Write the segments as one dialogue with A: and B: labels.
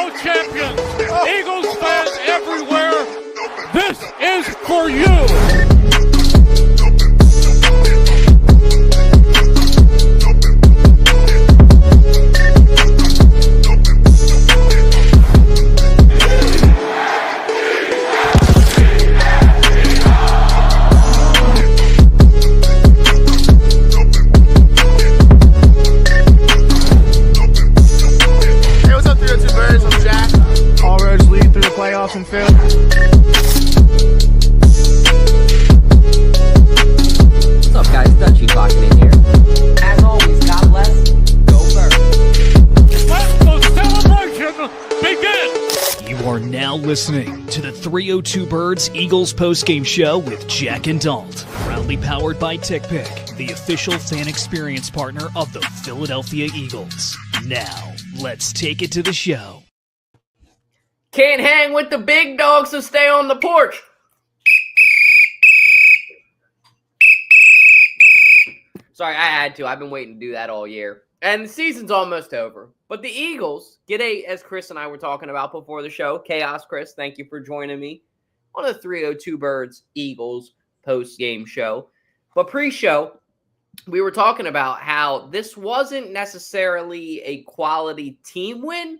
A: World champions, Eagles fans everywhere, this is for you.
B: And Phil.
C: What's up, guys? Dutchy talking in here. As always, God bless. Go first.
A: Let the celebration begin.
D: You are now listening to the 302 Birds Eagles postgame show with Jack and Dalt. Proudly powered by TickPick, the official fan experience partner of the Philadelphia Eagles. Now, let's take it to the show.
C: Can't hang with the big dogs, so stay on the porch. Sorry, I had to. I've been waiting to do that all year. And the season's almost over. But the Eagles get as Chris and I were talking about before the show, Chaos Chris, thank you for joining me on the 302 Birds Eagles post-game show. But pre-show, we were talking about how this wasn't necessarily a quality team win.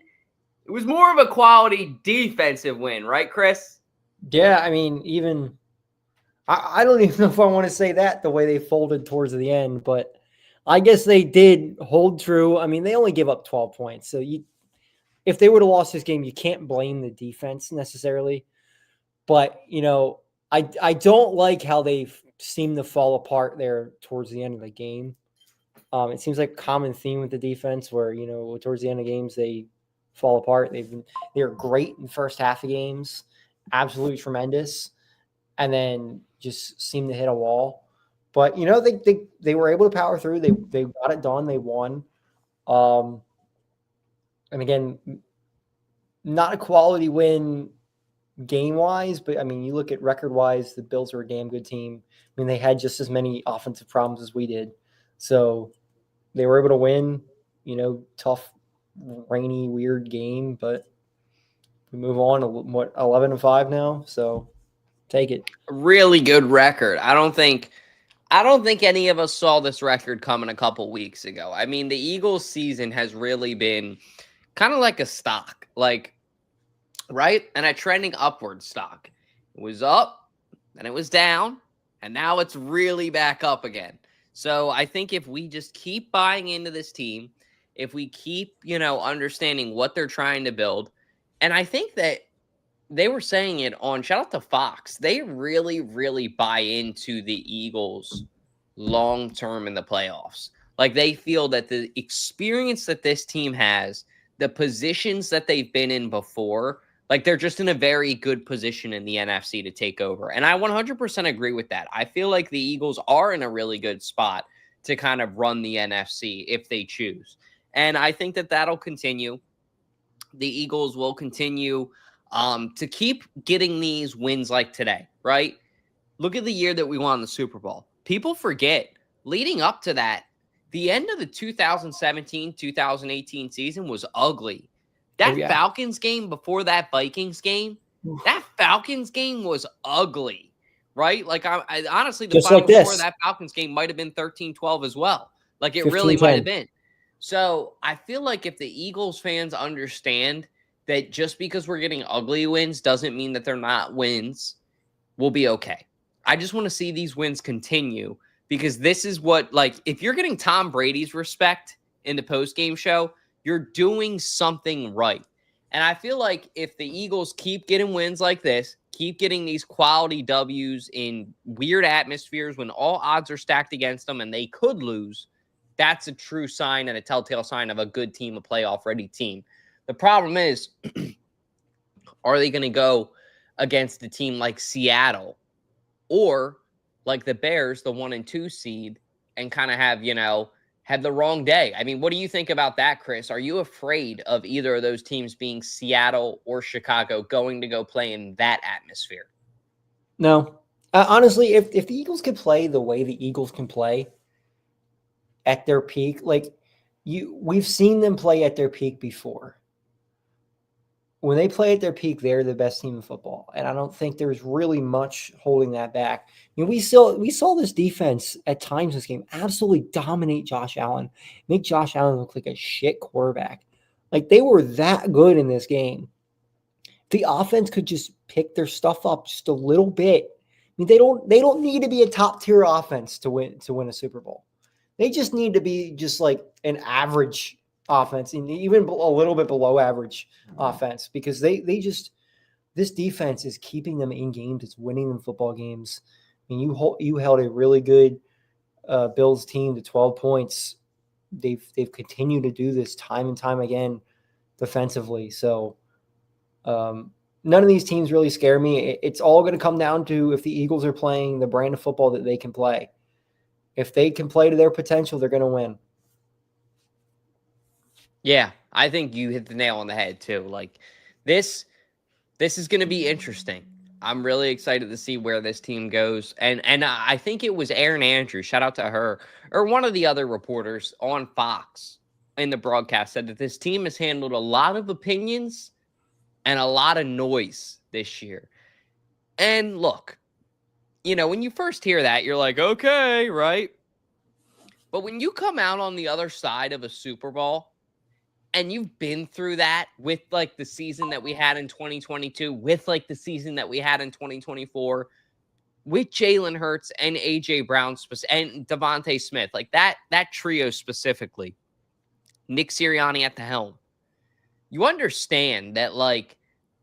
C: It was more of a quality defensive win, right, Chris?
E: Yeah, I mean, even I don't even know if I want to say that the way they folded towards the end, but I guess they did hold true. I mean, they only gave up 12 points. So if they would have lost this game, you can't blame the defense necessarily. But, I don't like how they seem to fall apart there towards the end of the game. It seems like a common theme with the defense where, towards the end of games, they fall apart. They're great in the first half of games, absolutely tremendous, and then just seem to hit a wall. But they were able to power through. They got it done. They won. And again, not a quality win game wise, but I mean, you look at record wise, the Bills are a damn good team. I mean, they had just as many offensive problems as we did, so they were able to win. Tough, rainy, weird game, but we move on. 11-5 now, so take it.
C: Really good record. I don't think any of us saw this record coming a couple weeks ago. I mean, the Eagles season has really been kind of like a stock, right? And a trending upward stock. It was up, then it was down, and now it's really back up again. So I think if we just keep buying into this team, if we keep, understanding what they're trying to build, and I think that they were saying it on, shout out to Fox, they really, really buy into the Eagles long-term in the playoffs. They feel that the experience that this team has, the positions that they've been in before, they're just in a very good position in the NFC to take over. And I 100% agree with that. I feel like the Eagles are in a really good spot to kind of run the NFC if they choose. And I think that that'll continue. The Eagles will continue to keep getting these wins like today, right? Look at the year that we won the Super Bowl. People forget, leading up to that, the end of the 2017-2018 season was ugly. That Falcons game before that Vikings game, that Falcons game was ugly, right? I honestly, the final score of that Falcons game might have been 13-12 as well. It really might have been. So I feel like if the Eagles fans understand that just because we're getting ugly wins doesn't mean that they're not wins, we'll be okay. I just want to see these wins continue because this is what, if you're getting Tom Brady's respect in the postgame show, you're doing something right. And I feel like if the Eagles keep getting wins like this, keep getting these quality W's in weird atmospheres when all odds are stacked against them and they could lose, that's a true sign and a telltale sign of a good team, a playoff-ready team. The problem is, are they going to go against a team like Seattle or like the Bears, the 1 and 2 seed, and kind of have, had the wrong day? I mean, what do you think about that, Chris? Are you afraid of either of those teams being Seattle or Chicago going to go play in that atmosphere?
E: No. Honestly, if the Eagles could play the way the Eagles can play at their peak, we've seen them play at their peak before. when they play at their peak, they're the best team in football. And I don't think there's really much holding that back. We saw this defense at times this game absolutely dominate Josh Allen, make Josh Allen look like a shit quarterback. Like they were that good in this game. The offense could just pick their stuff up just a little bit. I mean, they don't need to be a top tier offense to win a Super Bowl. They just need to be just like an average offense, and even a little bit below average offense, because this defense is keeping them in games. It's winning them football games. I mean, you held a really good Bills team to 12 points. They've continued to do this time and time again defensively. So none of these teams really scare me. It's all going to come down to if the Eagles are playing the brand of football that they can play. If they can play to their potential, they're going to win.
C: Yeah, I think you hit the nail on the head too. Like this is going to be interesting. I'm really excited to see where this team goes. And I think it was Erin Andrews, shout out to her, or one of the other reporters on Fox in the broadcast said that this team has handled a lot of opinions and a lot of noise this year. And look, when you first hear that, you're like, okay, right? But when you come out on the other side of a Super Bowl, and you've been through that with like the season that we had in 2022, with like the season that we had in 2024, with Jalen Hurts and AJ Brown and Devontae Smith, like that trio specifically, Nick Sirianni at the helm, you understand that like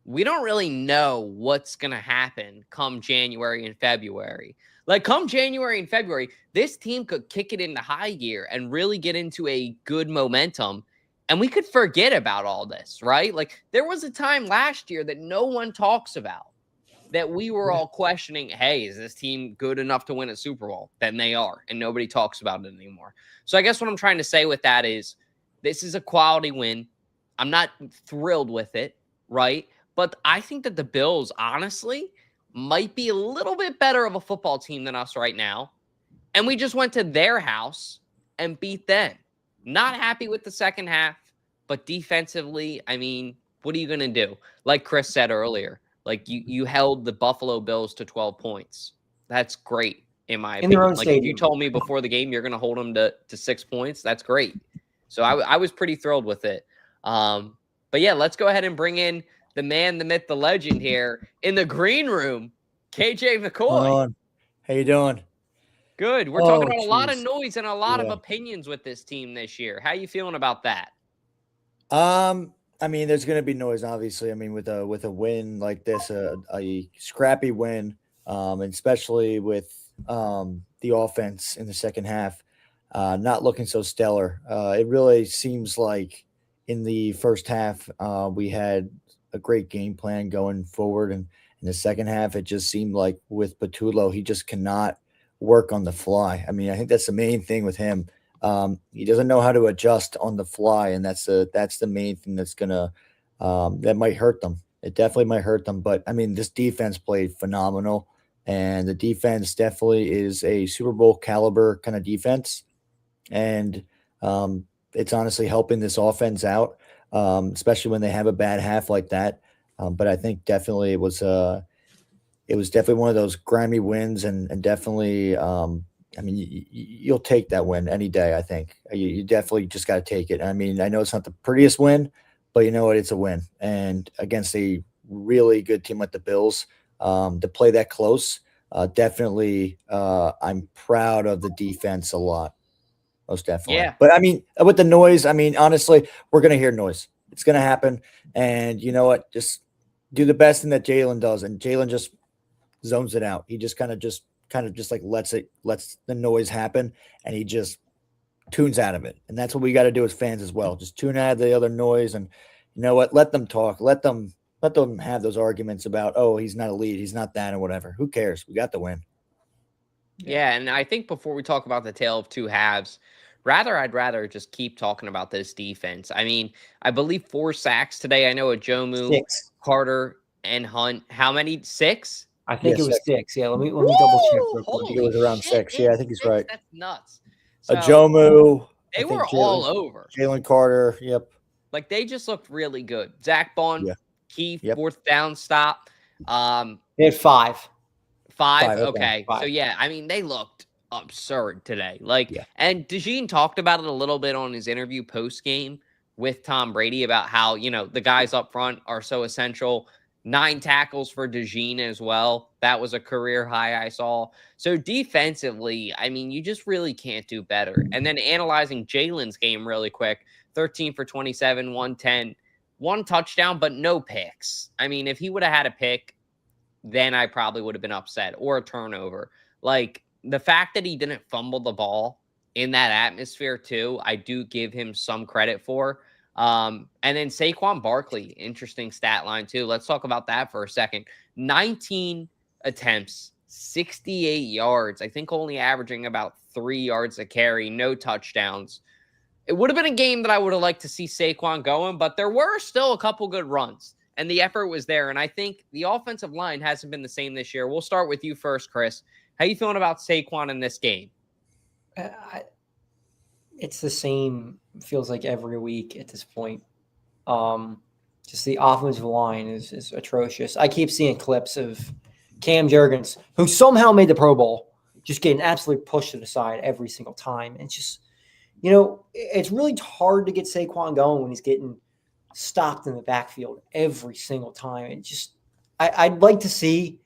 C: we don't really know what's going to happen come January and February. Like come January and February, this team could kick it into high gear and really get into a good momentum. And we could forget about all this, right? Like there was a time last year that no one talks about, that we were all questioning, hey, is this team good enough to win a Super Bowl? Then they are, and nobody talks about it anymore. So I guess what I'm trying to say with that is this is a quality win. I'm not thrilled with it, right? But I think that the Bills, honestly, might be a little bit better of a football team than us right now. And we just went to their house and beat them. Not happy with the second half, but defensively, I mean, what are you going to do? Like Chris said earlier, like you held the Buffalo Bills to 12 points. That's great, in my opinion. Like if you told me before the game you're going to hold them to 6 points, that's great. So I was pretty thrilled with it. But yeah, let's go ahead and bring in the man, the myth, the legend here in the green room, KJ McCoy.
B: How you doing?
C: Good. We're talking about a lot of noise and a lot of opinions with this team this year. How you feeling about that?
B: I mean, there's going to be noise, obviously. I mean, with a win like this, a scrappy win, and especially with the offense in the second half, not looking so stellar. It really seems like in the first half, we had a great game plan going forward, and in the second half, it just seemed like with Patullo, he just cannot work on the fly. I mean, I think that's the main thing with him. He doesn't know how to adjust on the fly, and that's the main thing that's gonna that might hurt them. It definitely might hurt them. But I mean, this defense played phenomenal, and the defense definitely is a Super Bowl caliber kind of defense, and it's honestly helping this offense out, especially when they have a bad half like that. But I think definitely it was definitely one of those grimy wins, and definitely, I mean, you'll take that win any day. I think you definitely just got to take it. I mean, I know it's not the prettiest win, but you know what? It's a win, and against a really good team like the Bills, to play that close, definitely, I'm proud of the defense a lot, most definitely. Yeah. But I mean, with the noise, I mean, honestly, we're gonna hear noise. It's gonna happen, and you know what? Just do the best thing that Jalen does, and Jalen just zones it out. He just kind of just like lets the noise happen, and he just tunes out of it. And that's what we got to do as fans as well. Just tune out of the other noise, and you know what? Let them talk. Let them have those arguments about, oh, he's not a lead, he's not that, or whatever. Who cares? We got the win.
C: Yeah, and I think before we talk about the tale of two halves, I'd rather just keep talking about this defense. I mean, I believe 4 sacks today. I know Ajomu,
E: 6,
C: Carter, and Hunt. How many? 6?
E: I think it was 6. Yeah, let me double check.
B: I think it was around 6. Yeah, I think he's right.
C: That's nuts. So,
B: Ajomu.
C: They were all over.
B: Jalen Carter. Yep.
C: Like they just looked really good. Zach Bond, key fourth down stop.
E: They had five.
C: Okay. So, yeah, I mean, they looked absurd today. And DeJean talked about it a little bit on his interview post-game with Tom Brady about how, the guys up front are so essential. 9 tackles for DeJean as well. That was a career high I saw. So defensively, I mean, you just really can't do better. And then analyzing Jalen's game really quick, 13 for 27, 110, 1 touchdown, but no picks. I mean, if he would have had a pick, then I probably would have been upset, or a turnover. The fact that he didn't fumble the ball in that atmosphere too, I do give him some credit for. And then Saquon Barkley, interesting stat line too. Let's talk about that for a second. 19 attempts, 68 yards. I think only averaging about 3 yards a carry, no touchdowns. It would have been a game that I would have liked to see Saquon going, but there were still a couple good runs, and the effort was there. And I think the offensive line hasn't been the same this year. We'll start with you first, Chris. How you feeling about Saquon in this game?
E: It's the same, feels like every week at this point. Just the offensive line is atrocious. I keep seeing clips of Cam Jurgens, who somehow made the Pro Bowl, just getting absolutely pushed to the side every single time. And just, it's really hard to get Saquon going when he's getting stopped in the backfield every single time. And just, I'd like to see,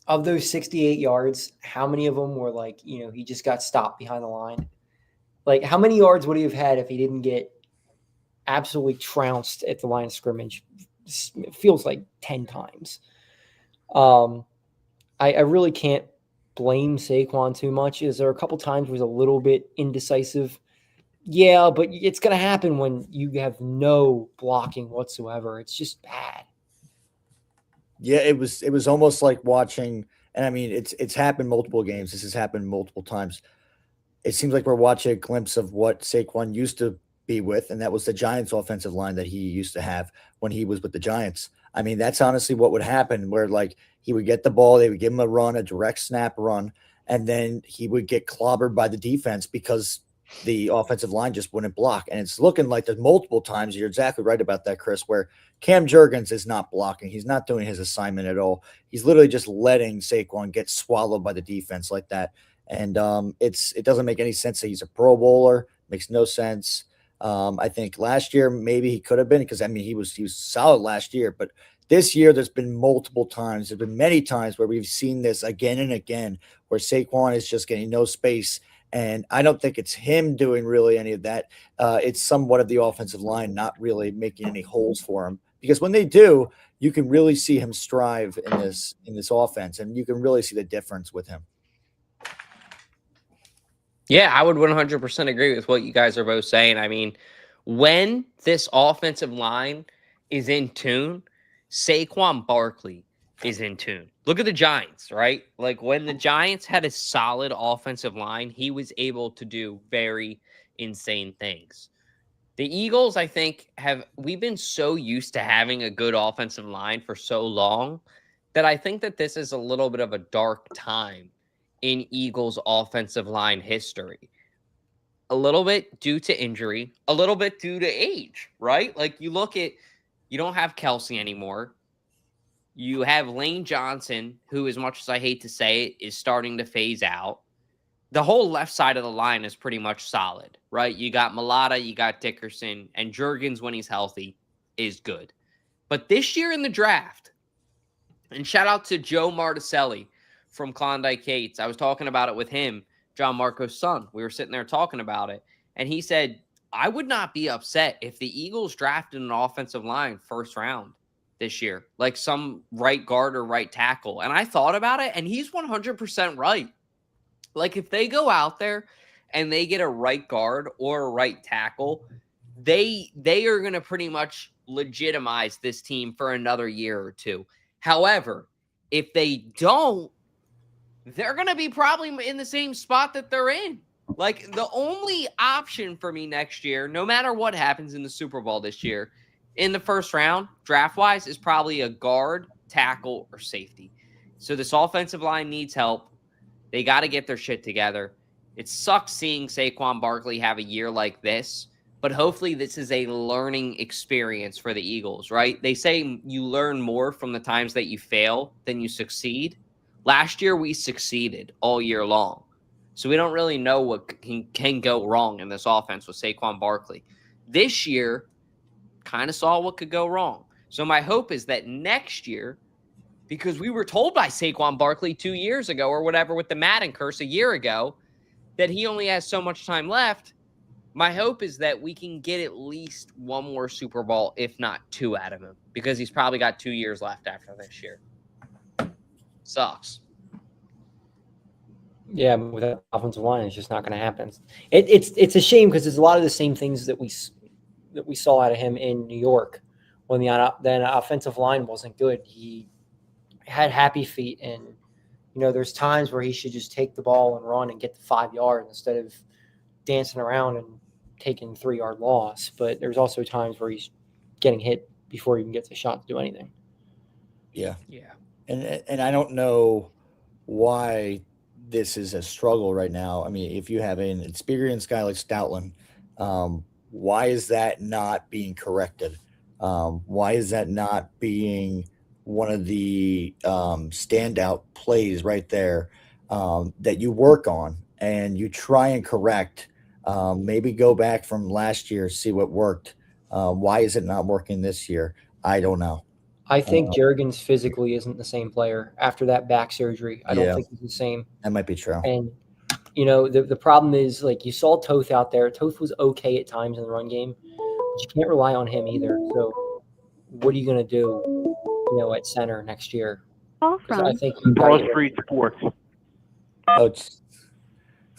E: of those 68 yards, how many of them were he just got stopped behind the line? How many yards would he have had if he didn't get absolutely trounced at the line of scrimmage? It feels like 10 times. I really can't blame Saquon too much. Is there a couple times where he's a little bit indecisive? Yeah, but it's going to happen when you have no blocking whatsoever. It's just bad.
B: Yeah, it was almost like watching, and I mean, it's happened multiple games. This has happened multiple times. It seems like we're watching a glimpse of what Saquon used to be with, and that was the Giants' offensive line that he used to have when he was with the Giants. I mean, that's honestly what would happen, where he would get the ball, they would give him a run, a direct snap run, and then he would get clobbered by the defense because the offensive line just wouldn't block. And it's looking like there's multiple times, you're exactly right about that, Chris, where Cam Jurgens is not blocking. He's not doing his assignment at all. He's literally just letting Saquon get swallowed by the defense like that. And it doesn't make any sense that he's a Pro Bowler. Makes no sense. I think last year maybe he could have been, because I mean he was solid last year, but this year there's been multiple times, there's been many times where we've seen this again and again, where Saquon is just getting no space. And I don't think it's him doing really any of that. It's somewhat of the offensive line not really making any holes for him, because when they do, you can really see him strive in this offense, and you can really see the difference with him.
C: Yeah, I would 100% agree with what you guys are both saying. I mean, when this offensive line is in tune, Saquon Barkley is in tune. Look at the Giants, right? When the Giants had a solid offensive line, he was able to do very insane things. The Eagles, I think, we've been so used to having a good offensive line for so long that I think that this is a little bit of a dark time in Eagles offensive line history. A little bit due to injury, a little bit due to age, right? You look at, you don't have Kelsey anymore. You have Lane Johnson, who, as much as I hate to say it, is starting to phase out. The whole left side of the line is pretty much solid, right? You got Mulata, you got Dickerson, and Jurgens, when he's healthy, is good. But this year in the draft, and shout out to Joe Marticelli from Klondike KJ. I was talking about it with him, John Marco's son. We were sitting there talking about it, and he said, I would not be upset if the Eagles drafted an offensive line first round this year, some right guard or right tackle. And I thought about it, and he's 100% right. If they go out there and they get a right guard or a right tackle, they are going to pretty much legitimize this team for another year or two. However, if they don't, they're going to be probably in the same spot that they're in. The only option for me next year, no matter what happens in the Super Bowl this year, in the first round, draft-wise, is probably a guard, tackle, or safety. So this offensive line needs help. They got to get their shit together. It sucks seeing Saquon Barkley have a year like this, but hopefully this is a learning experience for the Eagles, right? They say you learn more from the times that you fail than you succeed. Last year, we succeeded all year long. So we don't really know what can go wrong in this offense with Saquon Barkley. This year, kind of saw what could go wrong. So my hope is that next year, because we were told by Saquon Barkley 2 years ago or whatever with the Madden curse a year ago that he only has so much time left, my hope is that we can get at least one more Super Bowl, if not 2 out of him, because he's probably got 2 years left after this year. Sucks.
E: Yeah, but with that offensive line, it's just not going to happen. It's a shame because there's a lot of the same things that we saw out of him in New York when the offensive line wasn't good. He had happy feet, and there's times where he should just take the ball and run and get the 5 yards instead of dancing around and taking 3-yard loss. But there's also times where he's getting hit before he even gets a shot to do anything.
B: Yeah. And I don't know why this is a struggle right now. I mean, if you have an experienced guy like Stoutland, why is that not being corrected? Why is that not being one of the standout plays right there that you work on and you try and correct? Maybe go back from last year, see what worked. Why is it not working this year? I don't know.
E: I think Juergens physically isn't the same player after that back surgery. I don't think he's the same.
B: That might be true.
E: And, the problem is, like, you saw Toth out there. Toth was okay at times in the run game, but you can't rely on him either. So what are you going to do, at center next year? I think
A: Broad Street Sports.
B: Oh, it's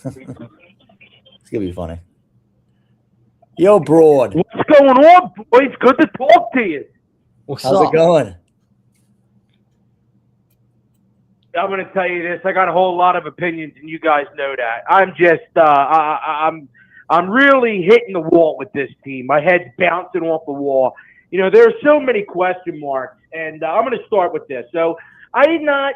B: going to be funny. Yo, Broad.
A: What's going on, boys? Good to talk to you.
B: How's it going?
A: I'm going to tell you this. I got a whole lot of opinions, and you guys know that. I'm just, I'm really hitting the wall with this team. My head's bouncing off the wall. There are so many question marks, and I'm going to start with this. So I did not.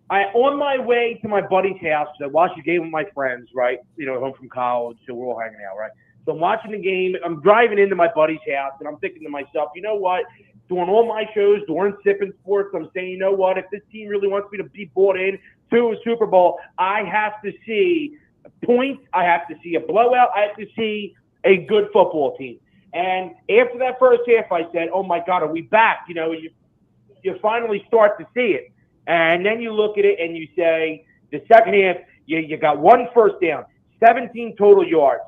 A: I on my way to my buddy's house, I watched the game with my friends, right? Home from college, so we're all hanging out, right? So I'm watching the game. I'm driving into my buddy's house, and I'm thinking to myself, you know what? During all my shows, during Sipping Sports, I'm saying, you know what? If this team really wants me to be bought in to a Super Bowl, I have to see points. I have to see a blowout. I have to see a good football team. And after that first half, I said, oh, my God, are we back? You finally start to see it. And then you look at it and you say, the second half, you got 1 first down, 17 total yards.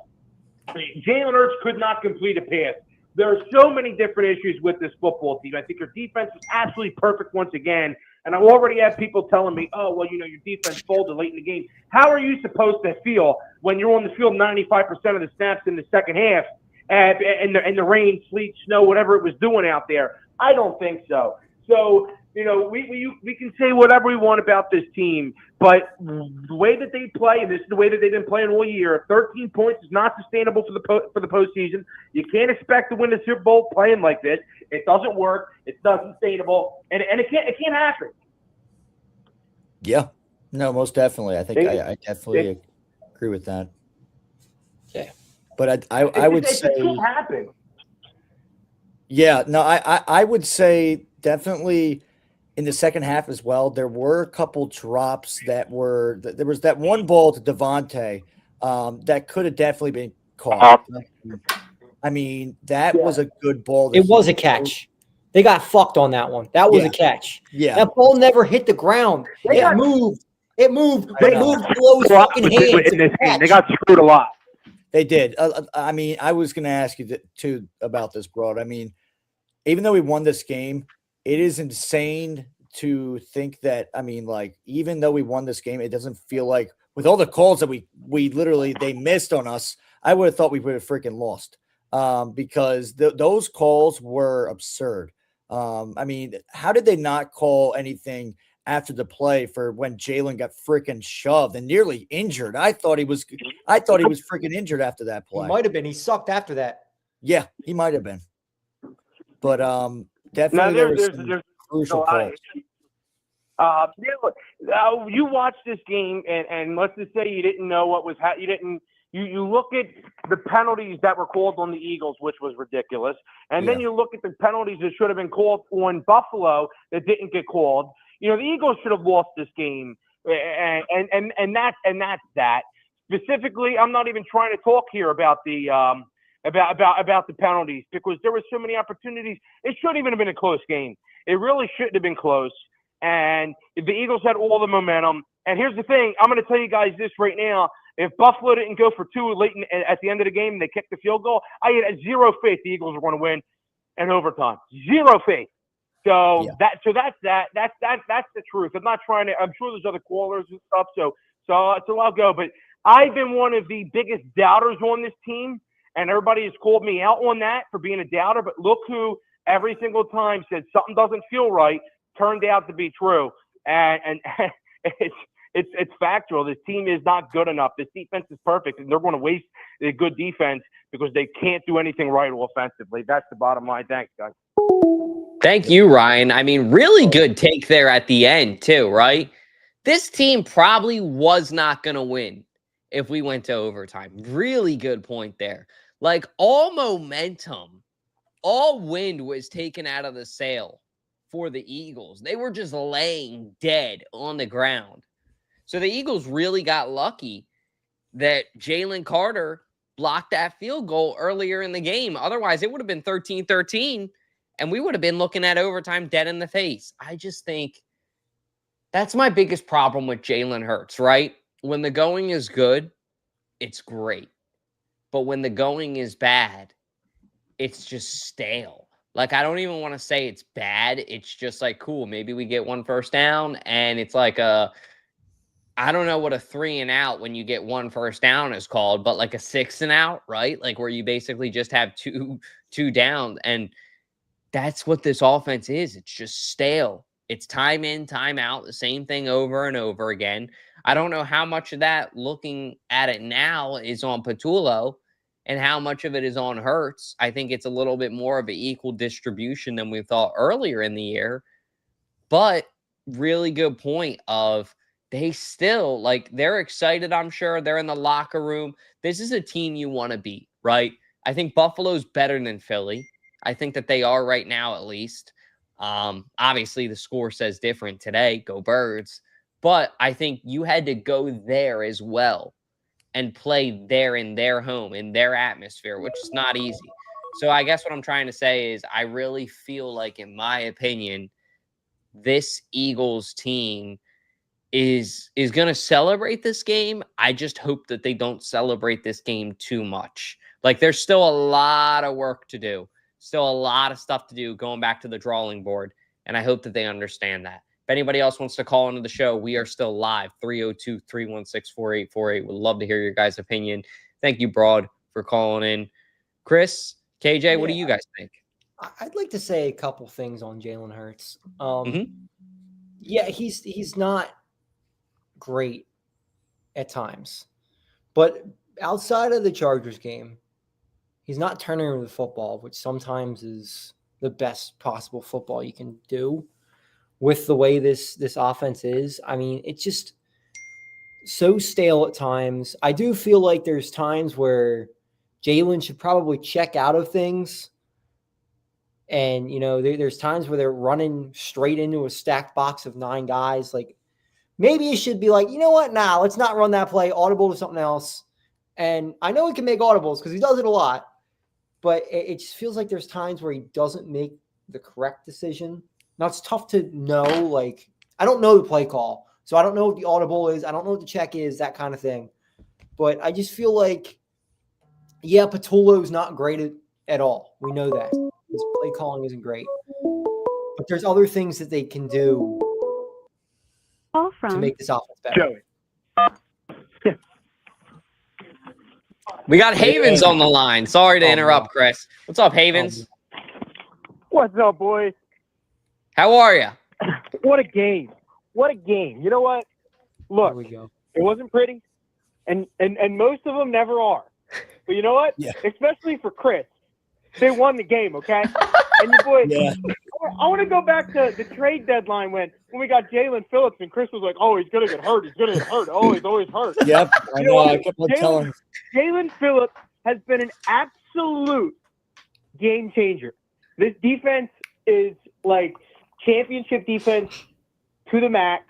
A: Jalen Hurts could not complete a pass. There are so many different issues with this football team. I think your defense is absolutely perfect once again. And I already have people telling me, oh, well, your defense folded late in the game. How are you supposed to feel when you're on the field 95% of the snaps in the second half and the rain, sleet, snow, whatever it was doing out there? I don't think so. So, we can say whatever we want about this team, but the way that they play, and this is the way that they've been playing all year, 13 points is not sustainable for the postseason. You can't expect to win the Super Bowl playing like this. It doesn't work. It's not sustainable, and it can't happen.
B: Yeah, no, most definitely. I think I definitely agree with that.
E: Yeah,
B: but I would say
A: it can't happen.
B: Yeah, no, I would say definitely. In the second half as well, there were a couple drops there was that one ball to Devontae that could have definitely been caught. I mean, that was a good ball.
E: It was a catch. They got fucked on that one. That was a catch.
B: Yeah.
E: That ball never hit the ground. It moved. It moved below his fucking hands.
A: In this game. They got screwed a lot.
B: They did. I mean, I was going to ask you too about this, Broad. I mean, even though we won this game, it is insane to think that, I mean, like, even though we won this game, it doesn't feel like with all the calls that we literally, they missed on us, I would have thought we would have freaking lost because those calls were absurd. I mean, how did they not call anything after the play for when Jalen got freaking shoved and nearly injured? I thought he was freaking injured after that play.
E: He might have been. He sucked after that.
B: Yeah, he might have been. But definitely there's crucial calls.
A: You watched this game, and let's just say you didn't know what was you didn't You look at the penalties that were called on the Eagles, which was ridiculous, and then you look at the penalties that should have been called on Buffalo that didn't get called. The Eagles should have lost this game, and that's that. Specifically, I'm not even trying to talk here about the about the penalties because there were so many opportunities. It shouldn't even have been a close game. It really shouldn't have been close. And the Eagles had all the momentum. And here's the thing. I'm going to tell you guys this right now. If Buffalo didn't go for two late at the end of the game and they kicked the field goal, I had zero faith the Eagles were going to win in overtime. Zero faith. So that's that. That's the truth. I'm not trying to. I'm sure there's other callers and stuff. So I'll go. But I've been one of the biggest doubters on this team, and everybody has called me out on that for being a doubter. But look who every single time said something doesn't feel right turned out to be true, and it's factual. This team is not good enough. This defense is perfect, and they're going to waste a good defense because they can't do anything right offensively. That's the bottom line. Thanks, guys.
C: Thank you, Ryan. I mean, really good take there at the end, too, right? This team probably was not going to win if we went to overtime. Really good point there. Like, all momentum, all wind was taken out of the sail for the Eagles. They were just laying dead on the ground. So the Eagles really got lucky that Jalen Carter blocked that field goal earlier in the game. Otherwise, it would have been 13-13, and we would have been looking at overtime dead in the face. I just think that's my biggest problem with Jalen Hurts, right? When the going is good, it's great. But when the going is bad, it's just stale. Like, I don't even want to say it's bad. It's just like, cool, maybe we get one first down, and it's like I don't know what a 3 and out when you get one first down is called, but like a 6 and out, right? Like where you basically just have two down. And that's what this offense is. It's just stale. It's time in, time out, the same thing over and over again. I don't know how much of that, looking at it now, is on Patullo and how much of it is on Hurts. I think it's a little bit more of an equal distribution than we thought earlier in the year. But really good point of they still, like, they're excited, I'm sure. They're in the locker room. This is a team you want to beat, right? I think Buffalo's better than Philly. I think that they are right now, at least. Obviously, the score says different today. Go Birds. But I think you had to go there as well and play there in their home, in their atmosphere, which is not easy. So I guess what I'm trying to say is I really feel like, in my opinion, this Eagles team is going to celebrate this game. I just hope that they don't celebrate this game too much. Like, there's still a lot of work to do. Still a lot of stuff to do going back to the drawing board. And I hope that they understand that. If anybody else wants to call into the show, we are still live. 302-316-4848. Would love to hear your guys' opinion. Thank you, Broad, for calling in. Chris, KJ, what do you guys think?
E: I'd like to say a couple things on Jalen Hurts. Yeah, he's not great at times. But outside of the Chargers game, he's not turning over the football, which sometimes is the best possible football you can do with the way this offense is. I mean, it's just so stale at times. I do feel like there's times where Jalen should probably check out of things. And, there's times where they're running straight into a stacked box of 9 guys. Like, maybe it should be like, you know what? Nah, let's not run that play. Audible to something else. And I know he can make audibles because he does it a lot. But it just feels like there's times where he doesn't make the correct decision. Now, it's tough to know. Like, I don't know the play call. So I don't know what the audible is. I don't know what the check is, that kind of thing. But I just feel like, yeah, Patullo's not great at all. We know that. His play calling isn't great. But there's other things that they can do to make this offense better.
A: Joey.
C: We got Havens on the line. Sorry to interrupt, Chris. What's up, Havens?
F: What's up, boys?
C: How are you?
F: What a game. What a game. You know what? Look,
E: Here we go.
F: It wasn't pretty, and most of them never are. But you know what?
B: Yeah.
F: Especially for Chris. They won the game, okay? And your boy,
B: Yeah.
F: I want to go back to the trade deadline when we got Jalen Phillips and Chris was like, oh, he's going to get hurt. He's going to get hurt. Oh, he's always hurt.
B: Yep. I know. I kept on telling.
F: Jalen Phillips has been an absolute game changer. This defense is like championship defense to the max.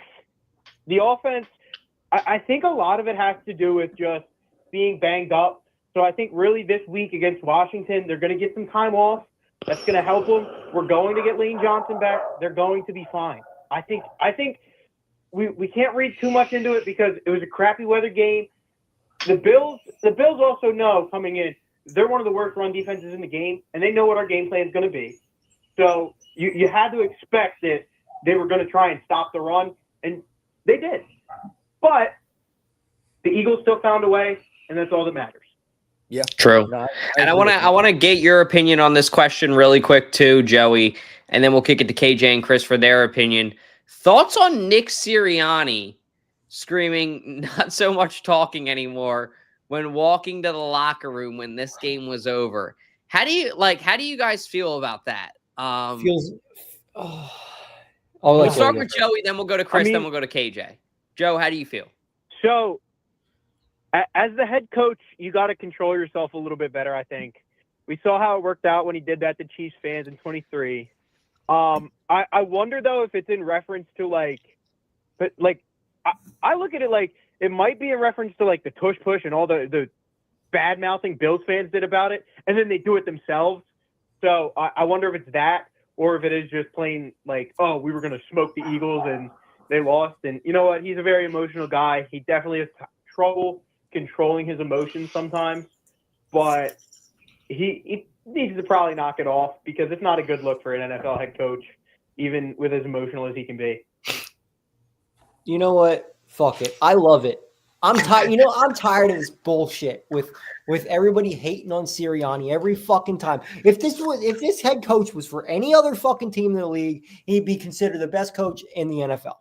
F: The offense, I think a lot of it has to do with just being banged up. So I think really this week against Washington, they're going to get some time off. That's going to help them. We're going to get Lane Johnson back. They're going to be fine. I think we can't read too much into it because it was a crappy weather game. The Bills also know coming in, they're one of the worst run defenses in the game, and they know what our game plan is going to be. So you had to expect that they were going to try and stop the run, and they did. But the Eagles still found a way, and that's all that matters.
B: Yeah,
C: true.
B: No,
C: and I want to get your opinion on this question really quick too, Joey, and then we'll kick it to KJ and Chris for their opinion. Thoughts on Nick Sirianni screaming "not so much talking anymore" when walking to the locker room when this game was over? How do you guys feel about that? We'll start with Joey, then we'll go to Chris, then we'll go to KJ. Joe, how do you feel?
F: So, as the head coach, you got to control yourself a little bit better, I think. We saw how it worked out when he did that to Chiefs fans in 23. I wonder, though, if it's in reference to, I look at it like it might be in reference to, the tush push and all the bad-mouthing Bills fans did about it, and then they do it themselves. So I wonder if it's that, or if it is just plain we were going to smoke the Eagles and they lost. And you know what? He's a very emotional guy. He definitely has trouble controlling his emotions sometimes, but he needs to probably knock it off because it's not a good look for an NFL head coach, even with as emotional as he can be.
E: You know what? Fuck it. I love it. I'm tired. I'm tired of this bullshit with everybody hating on Sirianni every fucking time. If this head coach was for any other fucking team in the league, he'd be considered the best coach in the NFL.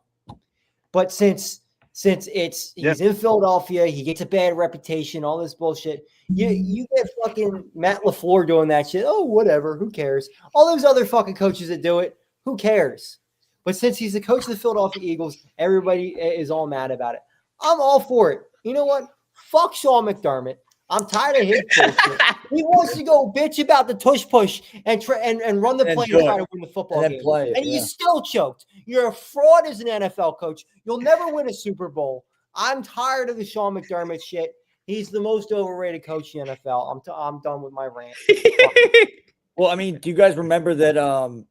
E: But since he's in Philadelphia, he gets a bad reputation, all this bullshit. You get fucking Matt LaFleur doing that shit. Oh, whatever. Who cares? All those other fucking coaches that do it, who cares? But since he's the coach of the Philadelphia Eagles, everybody is all mad about it. I'm all for it. You know what? Fuck Sean McDermott. I'm tired of his bullshit. He wants to go bitch about the tush push and run the play and try to win the football game. And you still choked. You're a fraud as an NFL coach. You'll never win a Super Bowl. I'm tired of the Sean McDermott shit. He's the most overrated coach in the NFL. I'm done with my rant.
B: Well, do you guys remember that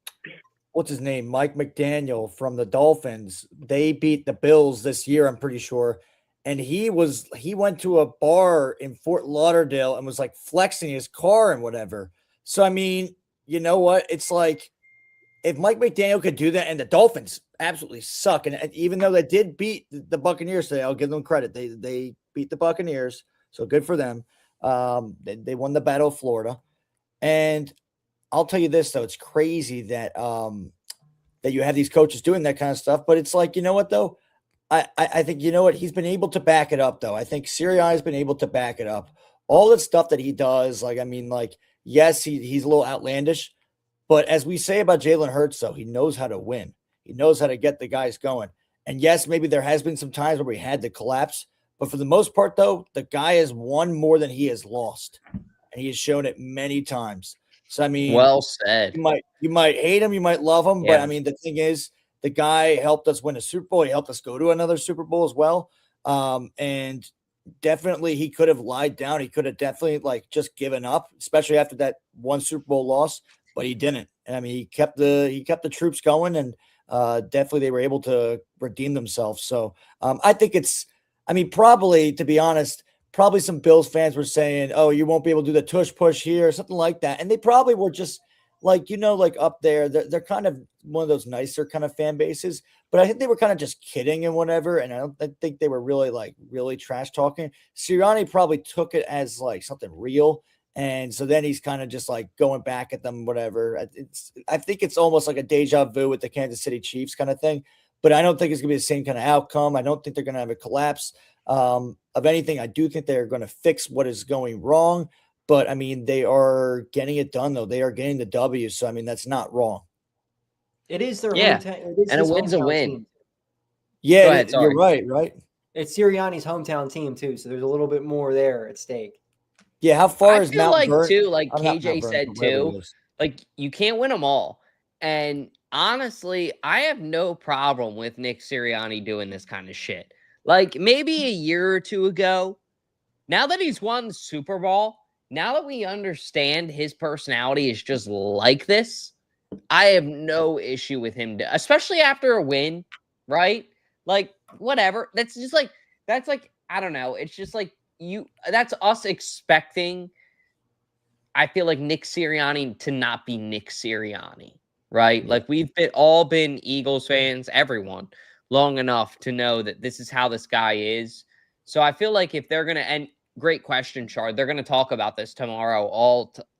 B: what's his name? Mike McDaniel from the Dolphins. They beat the Bills this year, I'm pretty sure. And he went to a bar in Fort Lauderdale and was flexing his car and whatever. So, you know what? It's if Mike McDaniel could do that, and the Dolphins absolutely suck. And even though they did beat the Buccaneers today, I'll give them credit. They beat the Buccaneers. So good for them. They won the Battle of Florida. And I'll tell you this, though. It's crazy that that you have these coaches doing that kind of stuff. But it's you know what, though? I think, you know what, he's been able to back it up, though. I think Sirianni has been able to back it up. All the stuff that he does, yes, he's a little outlandish. But as we say about Jalen Hurts, though, he knows how to win. He knows how to get the guys going. And yes, maybe there has been some times where we had to collapse. But for the most part, though, the guy has won more than he has lost. And he has shown it many times. So,
C: well said.
B: You might hate him, you might love him. Yeah. But, the thing is, the guy helped us win a Super Bowl. He helped us go to another Super Bowl as well. And definitely he could have lied down. He could have definitely just given up, especially after that one Super Bowl loss, but he didn't. And he kept the troops going, and definitely they were able to redeem themselves. So I think it's, probably, to be honest, probably some Bills fans were saying, oh, you won't be able to do the tush push here or something like that. And they probably were just up there, they're kind of one of those nicer kind of fan bases, but I think they were kind of just kidding and whatever. And I think they were really trash talking. Sirianni probably took it as something real. And so then he's kind of just going back at them, whatever. I think it's almost like a deja vu with the Kansas City Chiefs kind of thing, but I don't think it's gonna be the same kind of outcome. I don't think they're going to have a collapse. Of anything, I do think they're going to fix what is going wrong. But, they are getting it done, though. They are getting the W. So, that's not wrong.
E: It is their
C: and a win's a win.
B: Yeah, you're right.
E: It's Sirianni's hometown team too, so there's a little bit more there at stake.
B: Yeah, how far is
C: I feel
B: Mount
C: like
B: Vernon?
C: too, like
B: I'm not
C: KJ
B: Mount Vernon,
C: said
B: but wherever he
C: too,
B: is.
C: like you can't win them all. And honestly, I have no problem with Nick Sirianni doing this kind of shit. Like maybe a year or two ago, now that he's won the Super Bowl, now that we understand his personality is just like this, I have no issue with him, especially after a win, right? Like, whatever. That's like, I don't know. It's just like that's us expecting, I feel like, Nick Sirianni to not be Nick Sirianni, right?
B: Yeah.
C: Like, we've all been Eagles fans, everyone, long enough to know that this is how this guy is. So I feel like if they're going to, and great question, Chard, they're going to talk about this tomorrow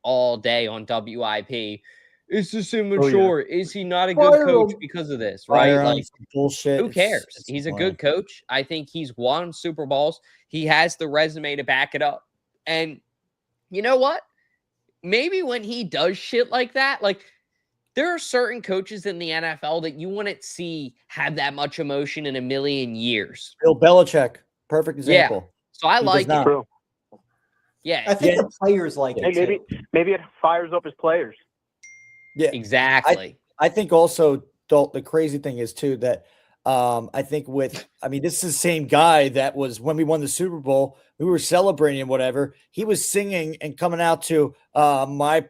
C: all day on WIP. Is this immature? Is he not a good coach because of this, right? Like,
B: bullshit.
C: Who cares? He's a good coach. I think he's won Super Bowls. He has the resume to back it up. And you know what? Maybe when he does shit like that, like there are certain coaches in the NFL that you wouldn't see have that much emotion in a million years.
B: Bill Belichick, perfect example.
C: Yeah. So I like it.
F: True.
C: Yeah.
E: I think the players like it too.
F: Maybe it fires up his players.
B: Yeah,
C: exactly.
B: I think also, Dalt, the crazy thing is too that I think this is the same guy that was when we won the Super Bowl, we were celebrating and whatever. He was singing and coming out to what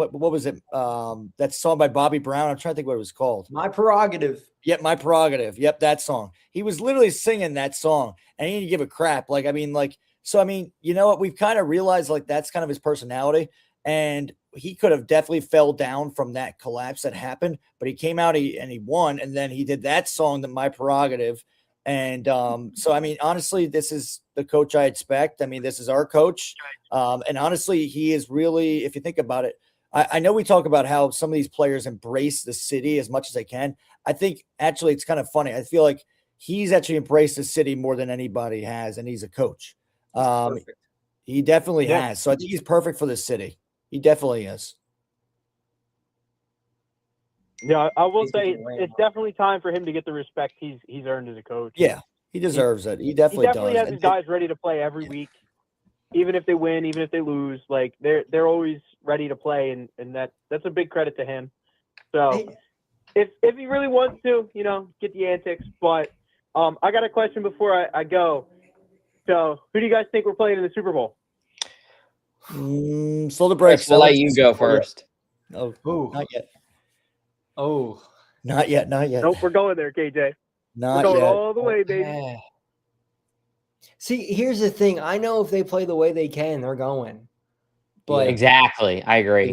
B: was it? That song by Bobby Brown. I'm trying to think what it was called.
E: My Prerogative.
B: Yep, My Prerogative. Yep, that song. He was literally singing that song, and he didn't give a crap. Like, you know what? We've kind of realized like that's kind of his personality, and he could have definitely fell down from that collapse that happened, but he came out and he won, and then he did that song, My Prerogative. And honestly, this is the coach I expect. This is our coach. And honestly, he is really, if you think about it, I know we talk about how some of these players embrace the city as much as they can. I think actually it's kind of funny. I feel like he's actually embraced the city more than anybody has, and he's a coach. He definitely has. So I think he's perfect for the city. He definitely is.
F: Yeah, I will say it's definitely time for him to get the respect he's earned as a coach.
B: Yeah, he deserves it. He definitely does.
F: Has his guys ready to play every week, even if they win, even if they lose. Like they're always ready to play, and that's a big credit to him. So if he really wants to, get the antics. But I got a question before I go. So who do you guys think we're playing in the Super Bowl?
B: Slow the brakes.
C: I'll let you go first.
B: Oh, not yet.
E: Oh,
B: not yet.
F: Nope, we're going there, KJ.
B: Not
F: we're going
B: yet.
F: all the way, baby.
E: See, here's the thing. I know if they play the way they can, they're going. But
C: exactly, I agree.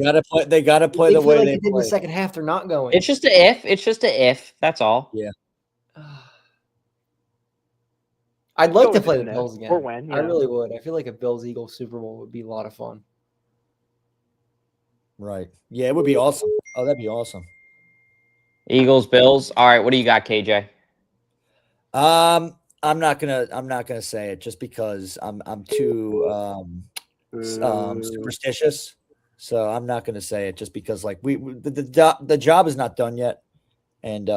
B: They gotta play the way they
E: did in the second half. They're not going.
C: It's just a if. It's just a if. That's all.
B: Yeah.
E: I'd like to play the Bills again.
F: Or when,
E: I really would. I feel like a Bills-Eagles Super Bowl would be a lot of fun.
B: Right. Yeah, it would be awesome. Oh, that'd be awesome.
C: Eagles, Bills. All right, what do you got, KJ?
B: I'm not gonna say it just because I'm too superstitious. So I'm not gonna say it just because like the job is not done yet, and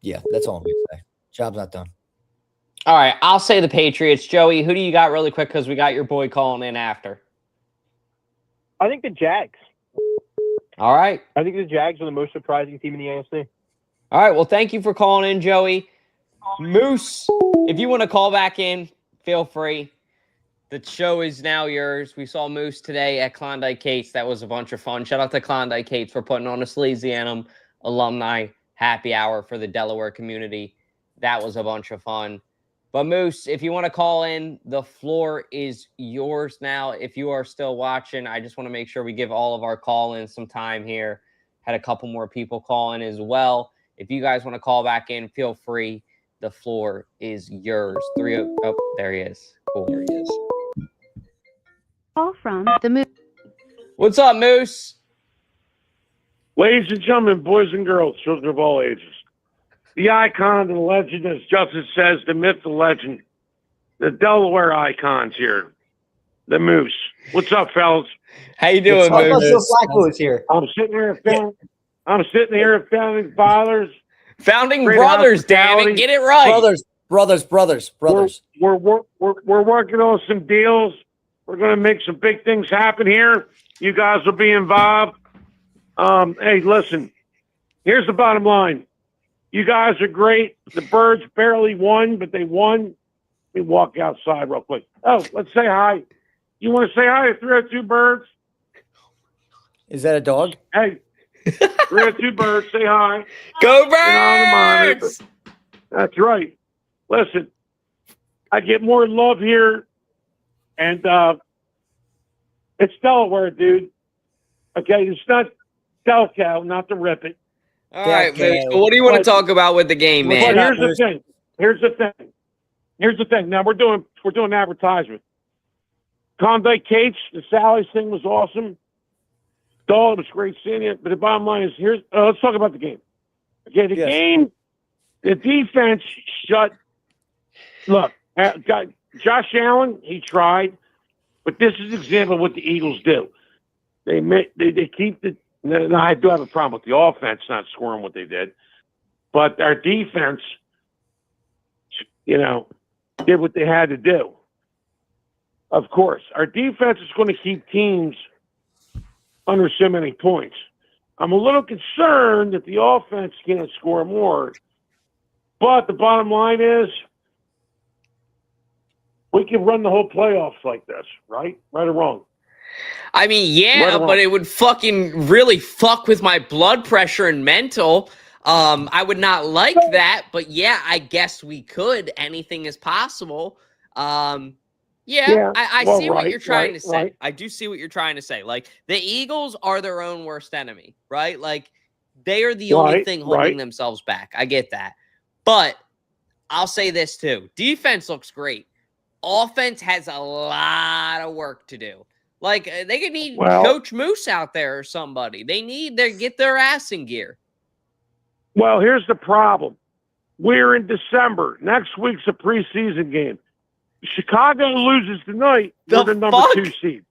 B: yeah, that's all I'm gonna say. Job's not done.
C: All right, I'll say the Patriots. Joey, who do you got really quick because we got your boy calling in after?
F: I think the Jags.
C: All right.
F: I think the Jags are the most surprising team in the AFC.
C: All right, well, thank you for calling in, Joey. Moose, if you want to call back in, feel free. The show is now yours. We saw Moose today at Klondike Kate's. That was a bunch of fun. Shout out to Klondike Kate's for putting on a Sleazy Anthem alumni happy hour for the Delaware community. That was a bunch of fun. But Moose, if you want to call in, the floor is yours now. If you are still watching, I just want to make sure we give all of our call-ins some time here. Had a couple more people call in as well. If you guys want to call back in, feel free. The floor is yours. Oh, there he is. Cool. There he is.
G: Call from the Moose.
C: What's up, Moose?
H: Ladies and gentlemen, boys and girls, children of all ages. The icon, the legend, as Justice says, the myth, the legend, the Delaware icons here, the Moose. What's up, fellas?
C: How you doing, Moose?
E: Here.
H: I'm sitting here at Founding Fathers.
C: Founding Brothers, damn it, get it right.
B: Brothers.
H: We're working on some deals. We're going to make some big things happen here. You guys will be involved. Hey, listen. Here's the bottom line. You guys are great. The Birds barely won, but they won. Let me walk outside real quick. Oh, let's say hi. You want to say hi to 302 Birds?
B: Is that a dog?
H: Hey, 302 Birds, say hi.
C: Go Birds!
H: That's right. Listen, I get more love here, and it's Delaware, dude. Okay, it's not Delco, not to rip it.
C: All right, man. So what do you want to talk about with the game, man?
H: But here's the thing. Now we're doing advertisement. Klondike KJ, the Sally's thing was awesome. Dalt, it was great seeing you. But the bottom line is let's talk about the game. Okay, the game, the defense shut. Look, got Josh Allen, he tried, but this is an example of what the Eagles do. They keep the. Now, I do have a problem with the offense not scoring what they did, but our defense, did what they had to do. Of course, our defense is going to keep teams under so many points. I'm a little concerned that the offense can't score more, but the bottom line is we can run the whole playoffs like this, right? Right or wrong?
C: I mean, yeah, but it would fucking really fuck with my blood pressure and mental. I would not like that, but yeah, I guess we could. Anything is possible. I see what you're trying to say. Right. I do see what you're trying to say. Like, the Eagles are their own worst enemy, right? Like, they are the only thing holding themselves back. I get that. But I'll say this too. Defense looks great. Offense has a lot of work to do. Like, they could need Coach Moose out there or somebody. They need to get their ass in gear.
H: Well, here's the problem. We're in December. Next week's a preseason game. Chicago loses tonight. They're the number 2 seed.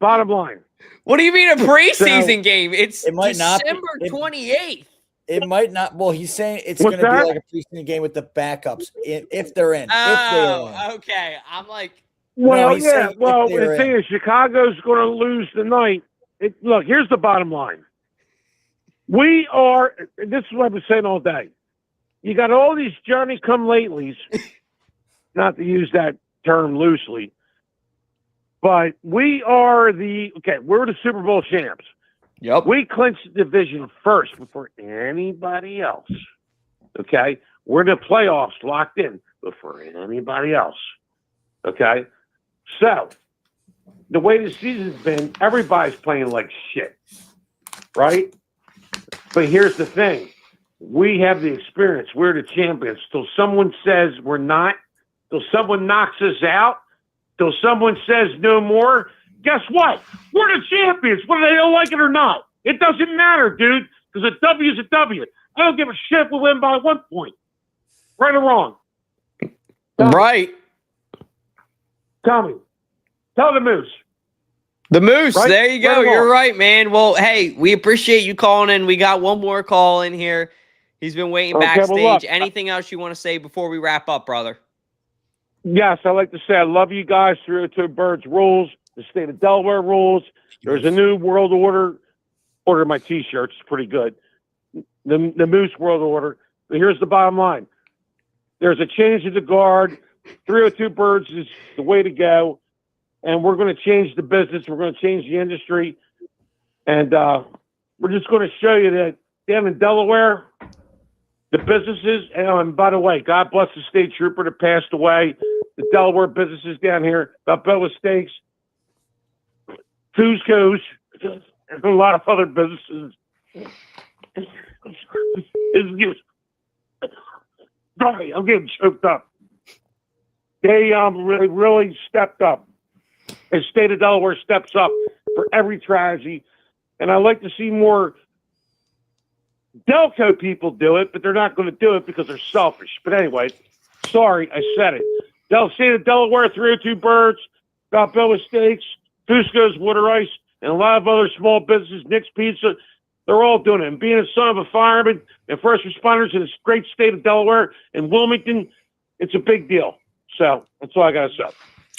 H: Bottom line.
C: What do you mean a preseason game? It's December 28th.
B: It might not. Well, he's saying it's going to be like a preseason game with the backups if they're in.
C: Okay. I'm like.
H: Well, the thing is, Chicago's going to lose tonight. Look, here's the bottom line. We are, this is what I've been saying all day. You got all these Johnny-come-latelys, not to use that term loosely, but we're the Super Bowl champs.
C: Yep.
H: We clinched the division first before anybody else. Okay? We're in the playoffs locked in before anybody else. Okay? So, the way the season's been, everybody's playing like shit, right? But here's the thing. We have the experience. We're the champions. Till someone says we're not, till someone knocks us out, till someone says no more, guess what? We're the champions, whether they don't like it or not. It doesn't matter, dude, because a W is a W. I don't give a shit if we win by 1 point. Right or wrong?
C: Right.
H: Tommy, tell the Moose.
C: The Moose,
H: right?
C: There you go. You're right, man. Well, hey, we appreciate you calling in. We got one more call in here. He's been waiting backstage.
H: Well, look,
C: anything else you want to say before we wrap up, brother?
H: Yes, I'd like to say I love you guys. 302 Birds rules. The state of Delaware rules. There's a new world order. Order my T-shirts. It's pretty good. The Moose world order. But here's the bottom line. There's a change of the guard. 302 Birds is the way to go. And we're going to change the business. We're going to change the industry. And we're just going to show you that down in Delaware, the businesses, and by the way, God bless the state trooper that passed away. The Delaware businesses down here, Balboa Steaks, Fusco's, and a lot of other businesses. Sorry, I'm getting choked up. They really stepped up. The state of Delaware steps up for every tragedy. And I like to see more Delco people do it, but they're not going to do it because they're selfish. But anyway, sorry, I said it. State of Delaware, 302 Birds, Balboa Steaks, Fusco's Water Ice, and a lot of other small businesses, Nick's Pizza, they're all doing it. And being a son of a fireman and first responders in this great state of Delaware and Wilmington, It's a big deal. So that's all I got to say.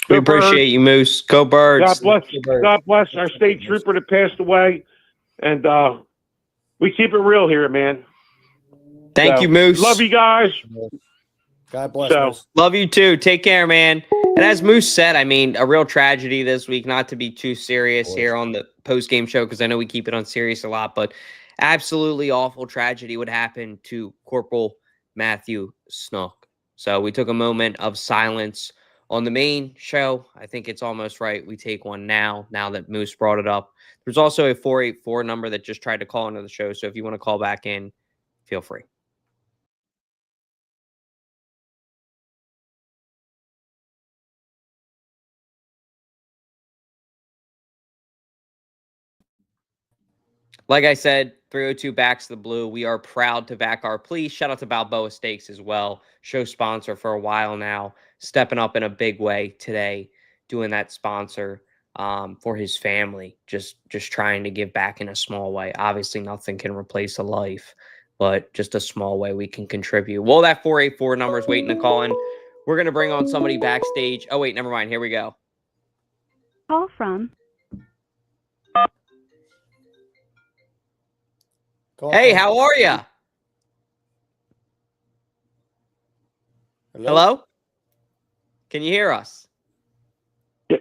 C: We appreciate you, Moose. Go Birds.
H: God bless our state trooper that passed away. And we keep it real here, man.
C: Thank you, Moose.
H: Love you guys.
B: God bless. Moose.
C: Love you too. Take care, man. And as Moose said, I mean, a real tragedy this week, not to be too serious here on the post-game show, because I know we keep it on serious a lot, but absolutely awful tragedy would happen to Corporal Matthew Snook. So we took a moment of silence on the main show. I think it's almost right we take one now that Moose brought it up. There's also a 484 number that just tried to call into the show. So if you want to call back in, feel free. Like I said, 302 backs the blue. We are proud to back our police. Shout out to Balboa Steaks as well. Show sponsor for a while now. Stepping up in a big way today. Doing that sponsor for his family. Just trying to give back in a small way. Obviously, nothing can replace a life, but just a small way we can contribute. Well, that 484 number is waiting to call in. We're going to bring on somebody backstage. Oh, wait, never mind. Here we go.
G: Call from.
C: Hey, how are you? Hello? Can you hear us?
F: Yeah.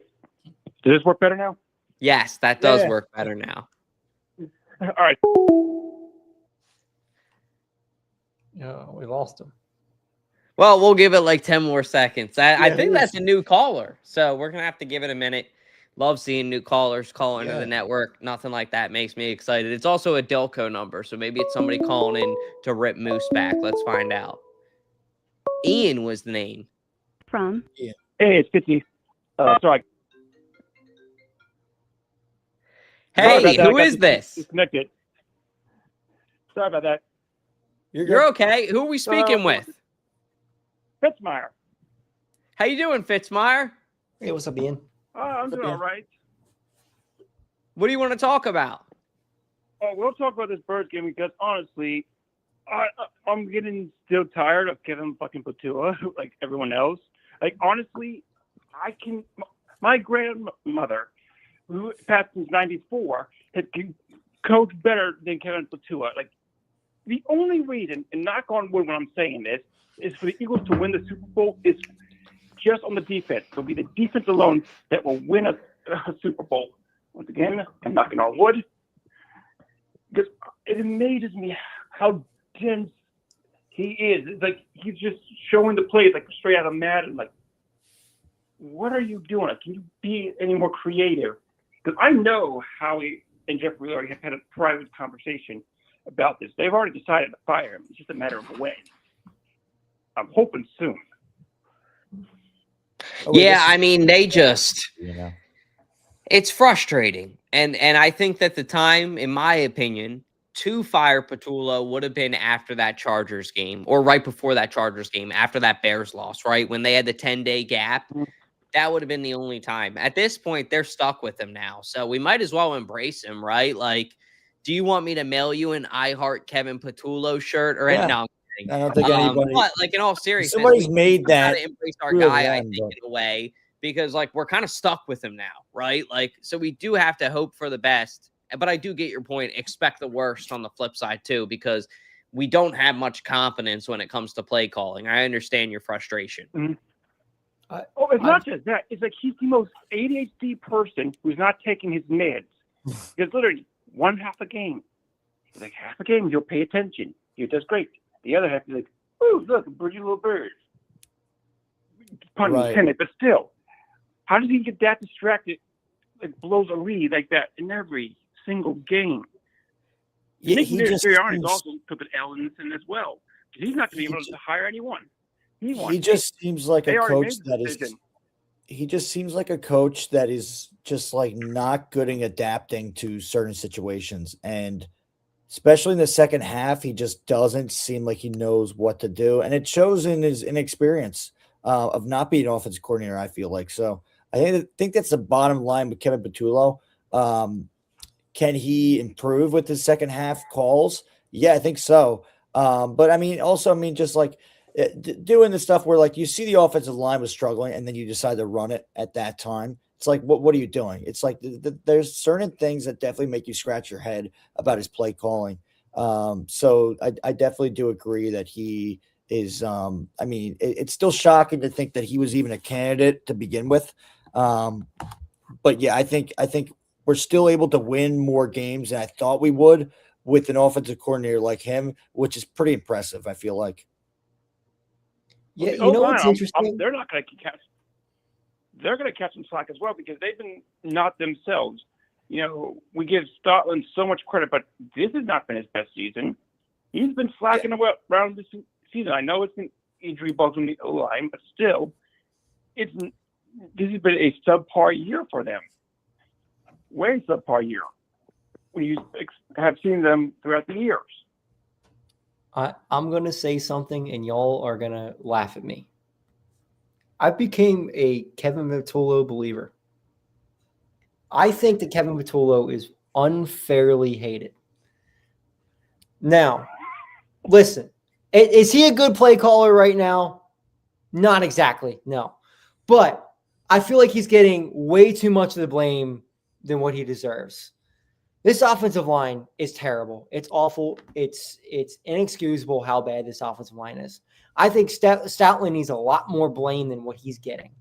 F: Does this work better now?
C: Yes, that does work better now.
F: All right.
E: Yeah, we lost him.
C: Well, we'll give it like 10 more seconds. I think that's a new caller, so we're going to have to give it a minute. Love seeing new callers call into the network. Nothing like that makes me excited. It's also a Delco number, so maybe it's somebody calling in to rip Moose back. Let's find out. Ian was the name.
G: From?
F: Hey, it's 50. Sorry.
C: Hey, who is this?
F: Disconnected. Sorry about that.
C: You're okay. Who are we speaking with?
F: Fitzmeyer.
C: How you doing, Fitzmeyer?
E: Hey, what's up, Ian?
F: I'm doing all right.
C: What do you want to talk about?
F: Oh, we'll talk about this Birds game because honestly, I'm getting still tired of Kevin fucking Patua like everyone else. Like honestly, my grandmother, who passed since '94, had coached better than Kevin Patua. Like the only reason, and knock on wood when I'm saying this, is for the Eagles to win the Super Bowl is just on the defense. It'll be the defense alone that will win a Super Bowl. Once again, I'm knocking on wood. Because it amazes me how dense he is. It's like he's just showing the plays like straight out of Madden. Like, what are you doing? Like, can you be any more creative? Because I know Howie and Jeffrey already have had a private conversation about this. They've already decided to fire him. It's just a matter of when. I'm hoping soon.
C: I mean, they just, it's frustrating. And I think that the time, in my opinion, to fire Patullo would have been after that Chargers game or right before that Chargers game, after that Bears loss, right? When they had the 10-day gap, that would have been the only time. At this point, they're stuck with him now. So we might as well embrace him, right? Like, do you want me to mail you an I Heart Kevin Patullo shirt or no?
B: I don't think anybody.
C: But like in all seriousness,
B: somebody's made that.
C: Embrace our guy, I think, in a way, because like we're kind of stuck with him now, right? Like, so we do have to hope for the best. But I do get your point. Expect the worst on the flip side too, because we don't have much confidence when it comes to play calling. I understand your frustration.
F: Mm-hmm. It's not just that. It's like he's the most ADHD person who's not taking his meds. Because literally one half a game, like half a game, you'll pay attention. He does great. The other half is like, ooh, look, a pretty little bird. Pun intended, but still, how does he get that distracted? Like blows a lead like that in every single game.
B: Yeah, he
F: also took an L in this as well. He's not going to be able to hire anyone.
B: He just seems like a coach that is. He just seems like a coach that is just like not good at adapting to certain situations, and especially in the second half, he just doesn't seem like he knows what to do, and it shows in his inexperience of not being an offensive coordinator. I feel like so. I think that's the bottom line with Kevin Patullo. Can he improve with his second half calls? Yeah, I think so. But I mean, also, just like doing the stuff where like you see the offensive line was struggling and then you decide to run it at that time. It's like, what are you doing? It's like there's certain things that definitely make you scratch your head about his play calling. So I definitely do agree that he is. I mean, it's still shocking to think that he was even a candidate to begin with. But yeah, I think we're still able to win more games than I thought we would with an offensive coordinator like him, which is pretty impressive. I feel like.
E: Yeah, you know what's interesting?
I: They're not going to catch. They're going to catch some slack as well because they've been not themselves. You know, we give Stoutland so much credit, but this has not been his best season. He's been slacking around this season. I know it's an injury bugs on the line, but still, this has been a subpar year for them. Way subpar year. We have seen them throughout the years.
E: I'm going to say something, and y'all are going to laugh at me. I became a Kevin Vitullo believer. I think that Kevin Vitullo is unfairly hated. Now, listen, is he a good play caller right now? Not exactly, no. But I feel like he's getting way too much of the blame than what he deserves. This offensive line is terrible. It's awful. It's inexcusable how bad this offensive line is. I think Stoutland needs a lot more blame than what he's getting.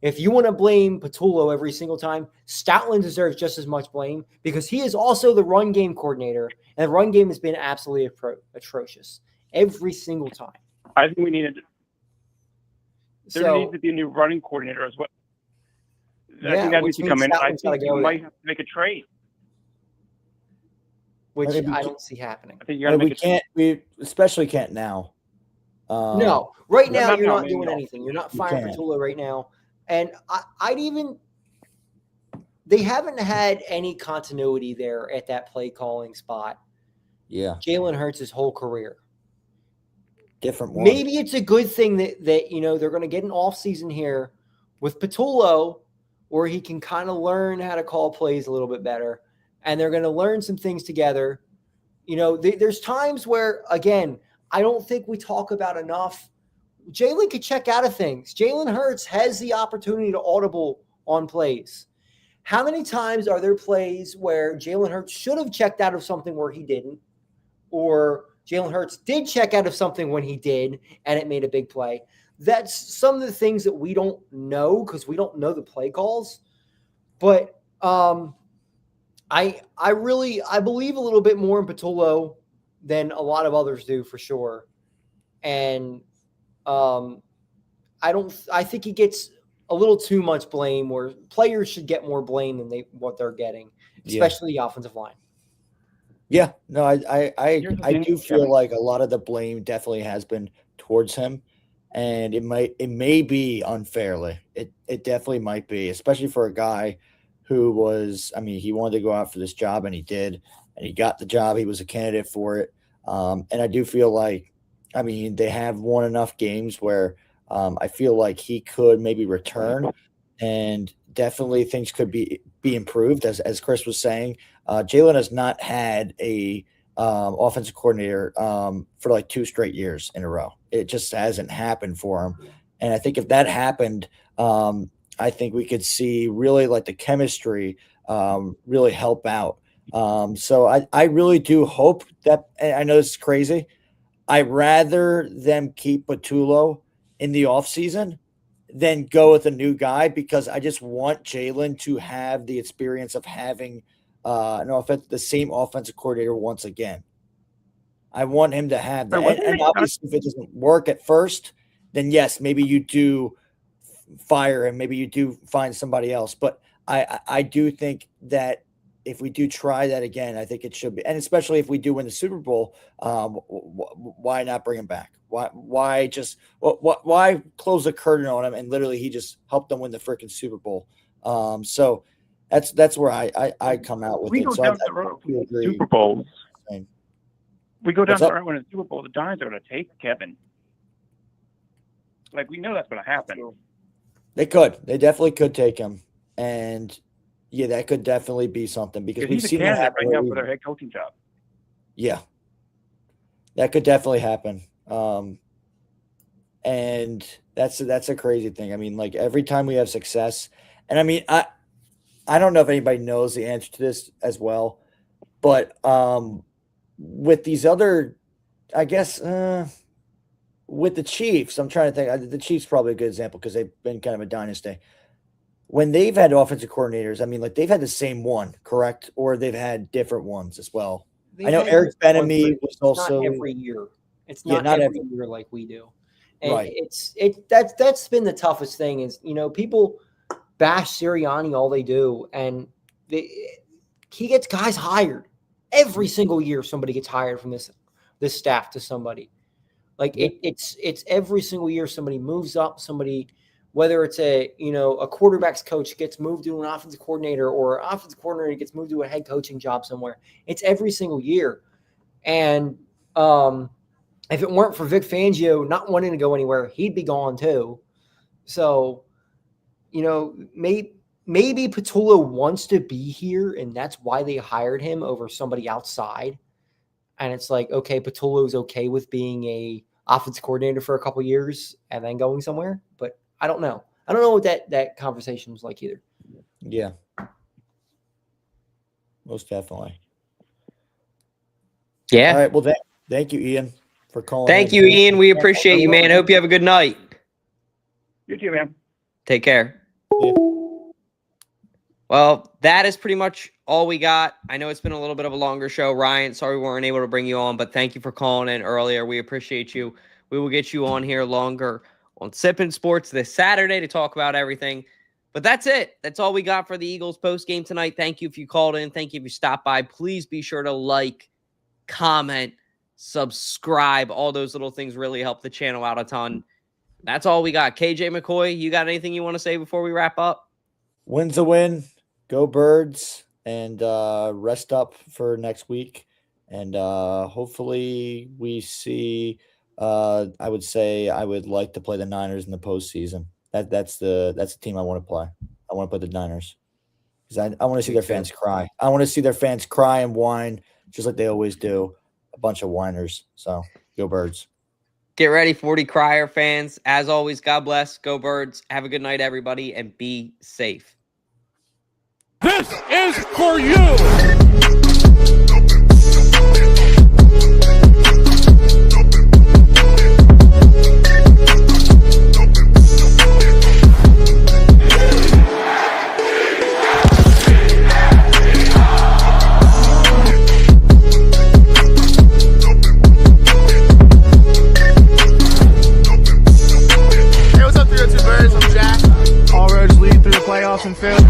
E: If you want to blame Patullo every single time, Stoutland deserves just as much blame because he is also the run game coordinator, and the run game has been absolutely atrocious every single time.
I: I think we needed. There needs to be a new running coordinator as well. I think that needs to come in. I think you might have to make a trade.
E: Which I don't see happening.
I: I think you we
E: can't.
B: We especially can't now.
E: No, right now you're not doing anything. You're not firing Patullo right now, and they haven't had any continuity there at that play calling spot.
B: Yeah,
E: Jalen Hurts his whole career.
B: Different one.
E: Maybe it's a good thing that they're going to get an off season here with Patullo, where he can kind of learn how to call plays a little bit better. And they're going to learn some things together. There's times where, again, I don't think we talk about enough. Jalen could check out of things. Jalen Hurts has the opportunity to audible on plays. How many times are there plays where Jalen Hurts should have checked out of something where he didn't, or Jalen Hurts did check out of something when he did, and it made a big play? That's some of the things that we don't know because we don't know the play calls. But I believe a little bit more in Patullo than a lot of others do for sure. And I think he gets a little too much blame, where players should get more blame than what they're getting, especially the offensive line.
B: Yeah, no, I do feel like a lot of the blame definitely has been towards him, and it may be unfairly. It definitely might be, especially for a guy who was, he wanted to go out for this job, and he did, and he got the job. He was a candidate for it. And I do feel like, they have won enough games where I feel like he could maybe return, and definitely things could be improved. As Chris was saying, Jalen has not had a offensive coordinator for like 2 straight years in a row. It just hasn't happened for him. And I think if that happened, I think we could see really like the chemistry really help out. So I really do hope that, and I know this is crazy, I'd rather them keep Patullo in the offseason than go with a new guy, because I just want Jalen to have the experience of having the same offensive coordinator once again. I want him to have that. And obviously, if it doesn't work at first, then yes, maybe you do fire him, maybe you do find somebody else. But I do think that if we do try that again, I think it should be, and especially if we do win the Super Bowl, why not bring him back? Why close the curtain on him and literally he just helped them win the freaking Super Bowl? So that's where I come out with
I: we
B: it.
I: Go
B: so
I: down the road with Super Bowls. We go down the road when the Super Bowl, the Giants are going to take Kevin. Like, we know that's going to happen.
B: They definitely could take him, and yeah, that could definitely be something, because we've seen that happen
I: right now for their head coaching job.
B: Yeah, that could definitely happen. And that's a crazy thing. I mean, like every time we have success, and I mean, I don't know if anybody knows the answer to this as well, but with these other, I guess, with the Chiefs, I'm trying to think. The Chiefs probably a good example because they've been kind of a dynasty. When they've had offensive coordinators, I mean, like they've had the same one, correct? Or they've had different ones as well. I know Eric Benamy was also
E: not every year. It's not, every year like we do. And
B: right.
E: That's been the toughest thing is, people bash Sirianni all they do. And he gets guys hired. Every single year somebody gets hired from this staff to somebody. Like it's every single year somebody moves up, somebody, whether it's a quarterback's coach gets moved to an offensive coordinator or an offensive coordinator gets moved to a head coaching job somewhere. It's every single year. And if it weren't for Vic Fangio not wanting to go anywhere, he'd be gone too. So, maybe Patullo wants to be here and that's why they hired him over somebody outside. And it's like, okay, Patullo's okay with being a offensive coordinator for a couple years and then going somewhere. But I don't know. I don't know what that conversation was like either.
B: Yeah. Most definitely.
C: Yeah.
B: All right. Well, thank you, Ian, for calling.
C: Thank you, Ian. We appreciate you, man. Hope you have a good night.
I: You too, man.
C: Take care.
B: Yeah.
C: Well, that is pretty much all we got. I know it's been a little bit of a longer show. Ryan, sorry we weren't able to bring you on, but thank you for calling in earlier. We appreciate you. We will get you on here longer on Sippin' Sports this Saturday to talk about everything. But that's it. That's all we got for the Eagles postgame tonight. Thank you if you called in. Thank you if you stopped by. Please be sure to like, comment, subscribe. All those little things really help the channel out a ton. That's all we got. KJ McCoy, you got anything you want to say before we wrap up?
B: Win's a win. Go Birds. And rest up for next week. And hopefully we see I would say I would like to play the Niners in the postseason. That's the team I want to play. I want to play the Niners because I want to see their fans cry. I want to see their fans cry and whine just like they always do. A bunch of whiners. So go Birds.
C: Get ready, 40 Crier fans. As always, God bless. Go Birds. Have a good night, everybody, and be safe.
J: This is for you. All roads lead through the playoffs and Philly.